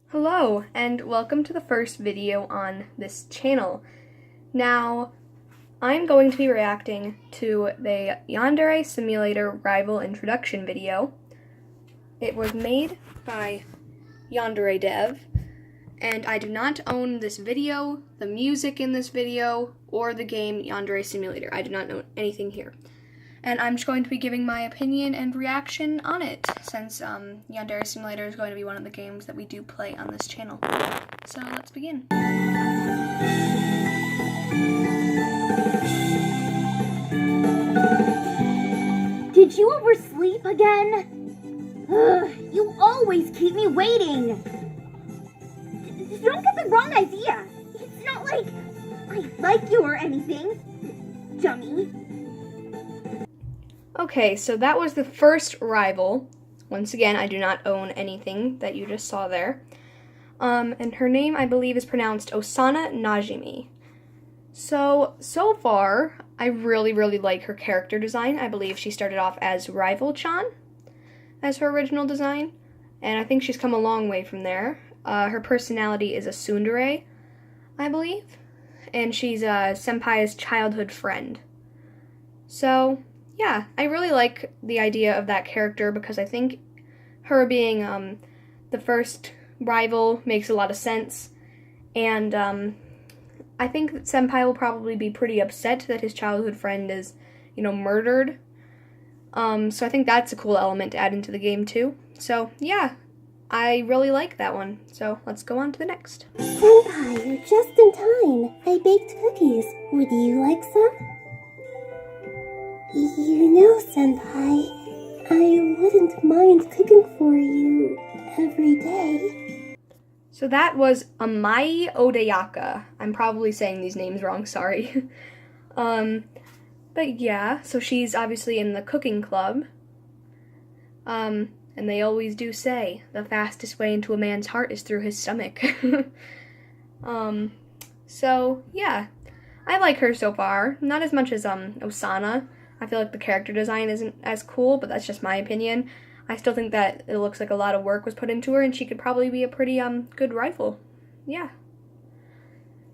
Hello, and welcome to the first video on this channel. Now, I'm going to be reacting to the Yandere Simulator rival introduction video. It was made by Yanderedev, and I do not own this video, the music in this video, or the game Yandere Simulator. I do not know anything here. And I'm just going to be giving my opinion and reaction on it, since Yandere Simulator is going to be one of the games that we do play on this channel. So let's begin. Did you oversleep again? Ugh, you always keep me waiting. Don't get the wrong idea. It's not like I like you or anything, dummy. Okay, so that was the first rival. Once again, I do not own anything that you just saw there. And her name, I believe, is pronounced Osana Najimi. So far, I really like her character design. I believe she started off as Rival-chan as her original design, and I think she's come a long way from there. Her personality is a tsundere, I believe, and she's Senpai's childhood friend. So yeah, I really like the idea of that character because I think her being the first rival makes a lot of sense, and I think that Senpai will probably be pretty upset that his childhood friend is, murdered. So I think that's a cool element to add into the game too. So yeah, I really like that one. So let's go on to the next. Senpai, you're just in time. I baked cookies. Would you like some? You know, Senpai, I wouldn't mind cooking for you every day. So that was Amai Odayaka. I'm probably saying these names wrong, sorry. But yeah, so she's obviously in the cooking club. And they always do say, the fastest way into a man's heart is through his stomach. So yeah, I like her so far. Not as much as Osana. I feel like the character design isn't as cool, but that's just my opinion. I still think that it looks like a lot of work was put into her, and she could probably be a pretty good rival. Yeah.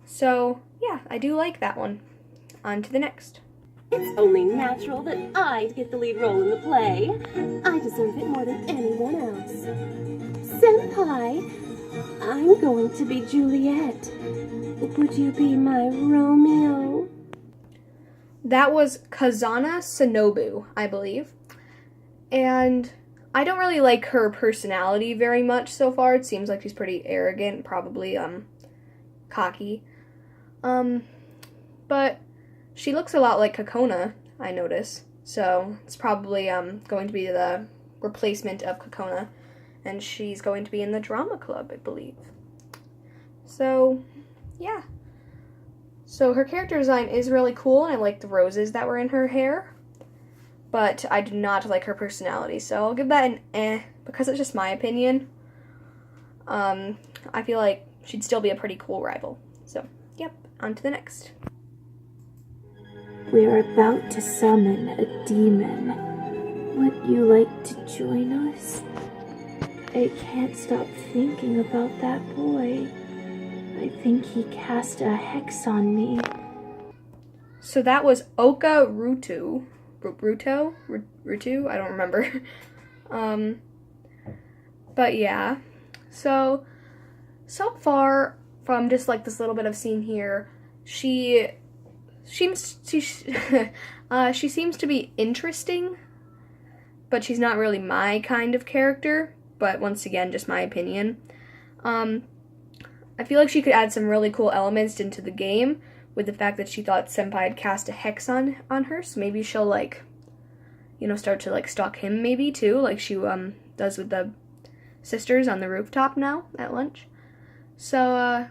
So yeah, I do like that one. On to the next. It's only natural that I'd get the lead role in the play. I deserve it more than anyone else. Senpai, I'm going to be Juliet. Would you be my Romeo? That was Kazana Sonobu, I believe. And I don't really like her personality very much so far. It seems like she's pretty arrogant, probably cocky. But she looks a lot like Kokona, I notice. So it's probably going to be the replacement of Kokona, and she's going to be in the drama club, I believe. So yeah. So her character design is really cool, and I like the roses that were in her hair, but I do not like her personality, so I'll give that an eh, because it's just my opinion. I feel like she'd still be a pretty cool rival. So, yep, on to the next. We're about to summon a demon. Would you like to join us? I can't stop thinking about that boy. I think he cast a hex on me. So that was Oka Rutu. Rutu? I don't remember. But yeah. So far from just like this little bit of scene here, she seems to be interesting, but she's not really my kind of character, but once again, just my opinion. I feel like she could add some really cool elements into the game with the fact that she thought Senpai had cast a hex on her, so maybe she'll start to stalk him maybe too, like she does with the sisters on the rooftop now at lunch. So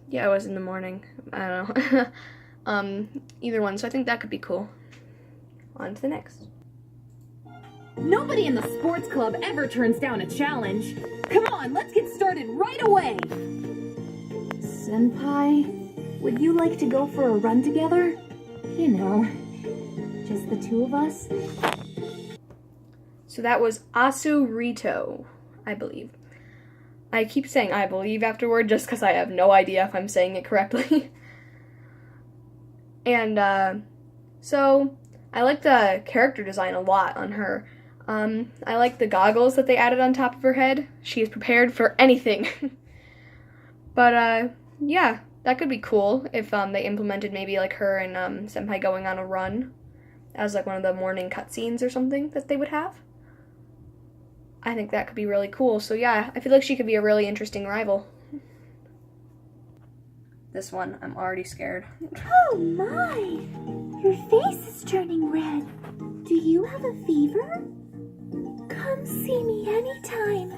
yeah, it was in the morning. I don't know. Either one, so I think that could be cool. On to the next. Nobody in the sports club ever turns down a challenge. Come on, let's get started right away. Senpai, would you like to go for a run together? You know, just the two of us? So that was Asu Rito, I believe. I keep saying I believe afterward just because I have no idea if I'm saying it correctly. And, so I like the character design a lot on her. I like the goggles that they added on top of her head. She is prepared for anything. But, yeah, that could be cool if, they implemented maybe, like, her and, Senpai going on a run as, like, one of the morning cutscenes or something that they would have. I think that could be really cool. So, yeah, I feel like she could be a really interesting rival. This one, I'm already scared. Oh my! Your face is turning red. Do you have a fever? Come see me anytime.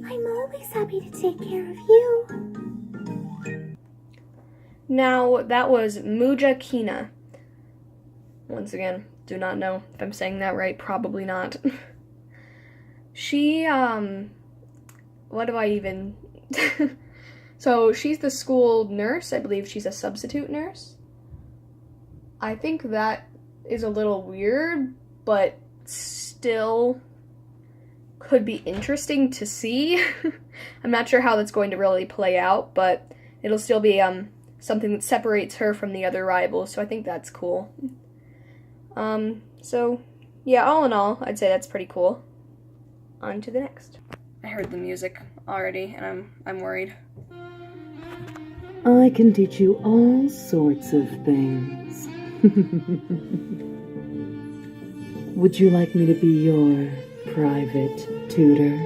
I'm always happy to take care of you. Now, that was Muja Kina. Once again, do not know if I'm saying that right. Probably not. She, what do I even... So, she's the school nurse. I believe she's a substitute nurse. I think that is a little weird, but still could be interesting to see. I'm not sure how that's going to really play out, but it'll still be something that separates her from the other rivals, so I think that's cool. So yeah, all in all, I'd say that's pretty cool. On to the next. I heard the music already, and I'm worried. I can teach you all sorts of things. Would you like me to be your private tutor?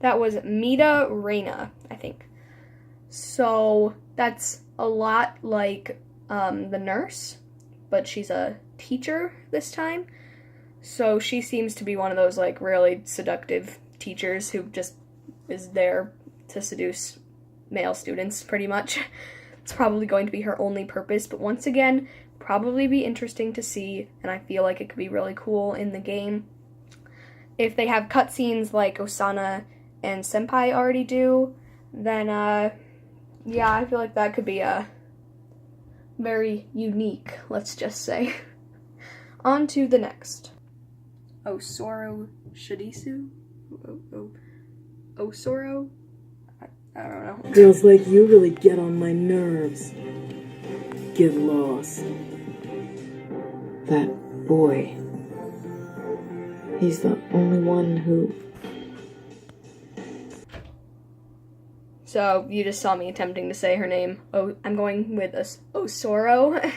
That was Mita Reina, I think. So that's a lot like the nurse, but she's a teacher this time. So she seems to be one of those like really seductive teachers who just is there to seduce male students, pretty much. It's probably going to be her only purpose, but once again, probably be interesting to see, and I feel like it could be really cool in the game. If they have cutscenes like Osana and Senpai already do, then, yeah, I feel like that could be, very unique, let's just say. On to the next. Osoro Shidisu? Osoro? I don't know. Feels like you really get on my nerves. Get lost. That boy. He's the only one who... So, you just saw me attempting to say her name. Oh, I'm going with Osoro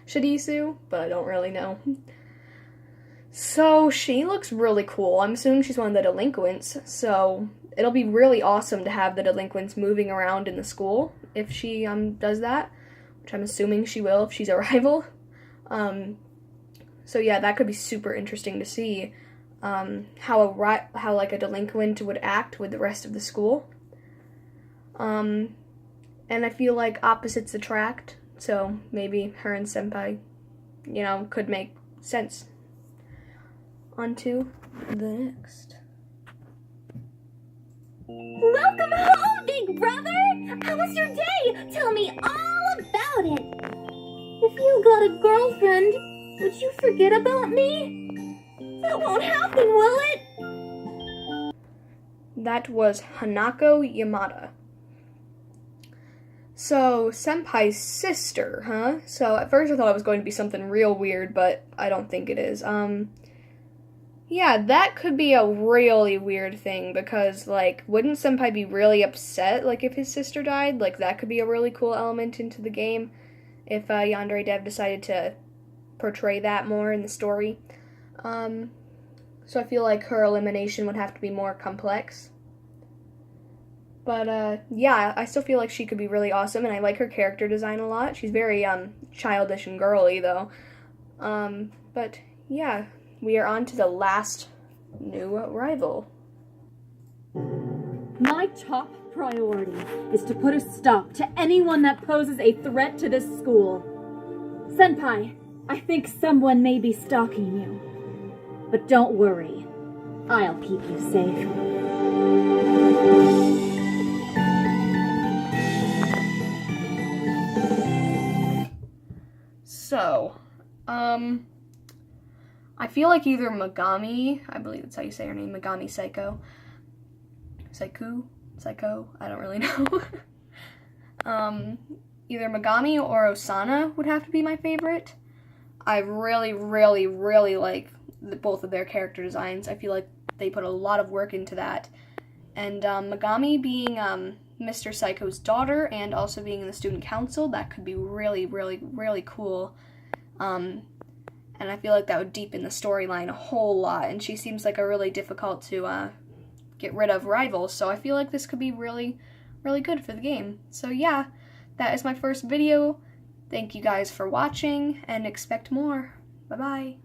Shidisu, but I don't really know. So, she looks really cool. I'm assuming she's one of the delinquents, so it'll be really awesome to have the delinquents moving around in the school if she does that, which I'm assuming she will if she's a rival. So yeah, that could be super interesting to see how like a delinquent would act with the rest of the school. And I feel like opposites attract, so maybe her and Senpai, you know, could make sense. On to the next. Welcome home, big brother! How was your day? Tell me all about it! If you got a girlfriend, would you forget about me? That won't happen, will it? That was Hanako Yamada. So, Senpai's sister, huh? So, at first I thought it was going to be something real weird, but I don't think it is. Yeah, that could be a really weird thing, because, like, wouldn't Senpai be really upset, like, if his sister died? Like, that could be a really cool element into the game, if Yanderedev decided to portray that more in the story. So I feel like her elimination would have to be more complex. But, yeah, I still feel like she could be really awesome, and I like her character design a lot. She's very, childish and girly, though. But, yeah, we are on to the last new rival. My top priority is to put a stop to anyone that poses a threat to this school. Senpai, I think someone may be stalking you. But don't worry, I'll keep you safe. So, I feel like either Megami, I believe that's how you say her name, Megami Psycho, I don't really know. Either Megami or Osana would have to be my favorite. I really, really, really like both of their character designs. I feel like they put a lot of work into that. And Megami being Mr. Psycho's daughter and also being in the student council, that could be really, really, really cool. And I feel like that would deepen the storyline a whole lot. And she seems like a really difficult to get rid of rival, so I feel like this could be really, really good for the game. So yeah, that is my first video. Thank you guys for watching, and expect more. Bye-bye.